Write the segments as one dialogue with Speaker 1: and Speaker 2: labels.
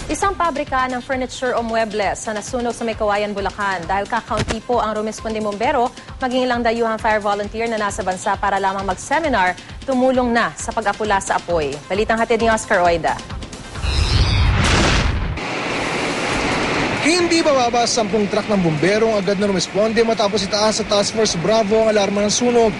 Speaker 1: Isang pabrika ng furniture o muebles na nasunog sa May Kawayan, Bulacan. Dahil kakaunti po ang rumisponding bombero, maging ilang dayuhang fire volunteer na nasa bansa para lamang mag-seminar, tumulong na sa pag-apula sa apoy. Balitang hatid ni Oscar Oida.
Speaker 2: Hindi bababa 10 truck ng bumbero ang agad na rumisponde matapos itaas sa Task Force Bravo ang alarma ng sunog.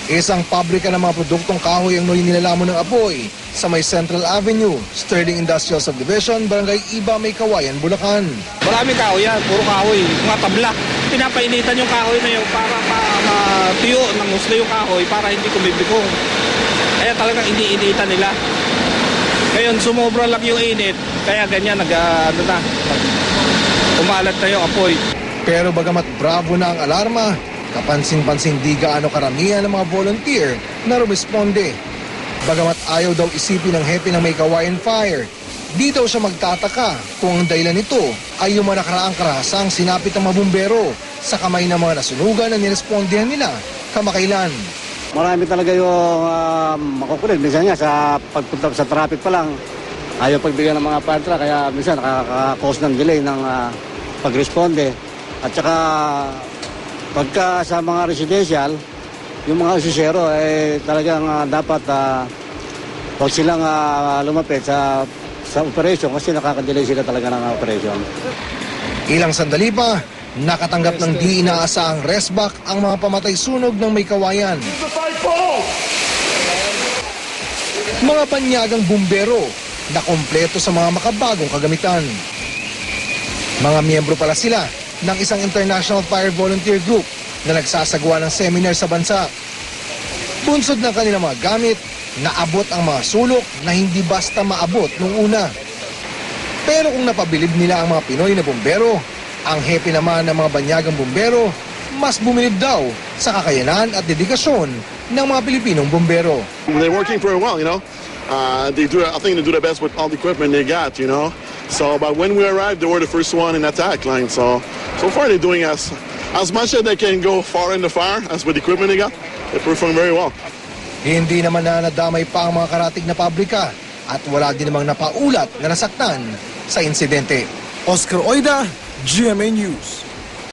Speaker 2: Isang pabrika ng mga produktong kahoy ang nilalamon ng apoy sa may Central Avenue, Sterling Industrial Subdivision, Barangay Iba, May Kawayan, Bulacan.
Speaker 3: Maraming kahoy yan, puro kahoy, mga tabla. Pinapainitan yung kahoy na yun para matuyo ng gusto yung kahoy para hindi kumibigong. Kaya talagang iniinitan nila. Ngayon, sumobra lang yung init, kaya ganyan, umalat na yung apoy.
Speaker 2: Pero bagamat bravo na ang alarma, kapansin-pansin di gaano karamihan ng mga volunteer na rumisponde. Bagamat ayaw daw isipin ng hepe ng May Kawayan Fire, di daw siya magtataka kung ang dahilan nito ay yung mga nakaraang karahasang sinapit ng mga bumbero sa kamay ng mga nasunugan na nirespondihan nila kamakailan.
Speaker 4: Marami talaga yung makukulit. Minsan nga sa pagpunta sa traffic pa lang, ayaw pagbigyan ng mga fire truck, kaya minsan nakaka-cause ng delay ng pag-responde. At saka pagka sa mga residential, yung mga usisero ay talagang dapat huwag silang lumapit sa operation kasi nakaka-delay sila talaga ng operation.
Speaker 2: Ilang sandali pa, nakatanggap ng di inaasahang resback ang mga pamatay sunog ng May Kawayan. Mga banyagang bumbero na kompleto sa mga makabagong kagamitan. Mga miyembro pala sila ng isang international fire volunteer group na nagsasagawa ng seminar sa bansa. Bunsod ng kanilang mga gamit, naabot ang mga sulok na hindi basta maabot nung una. Pero kung napabilib nila ang mga Pinoy na bumbero, ang hepe naman ng mga banyagang bumbero, mas bumilib daw sa kakayanan at dedikasyon ng mga Pilipinong bumbero.
Speaker 5: They're working very well, you know. I think they do the best with all the equipment they got, you know. So, but when we arrived, they were the first one in attack line. So far they're doing as much as they can go far in the fire as with the equipment they got. They perform very well.
Speaker 2: Hindi naman na nadamay pa ang mga karatig na pabrika at wala din namang napaulat na nasaktan sa insidente. Oscar Oida, GMA News.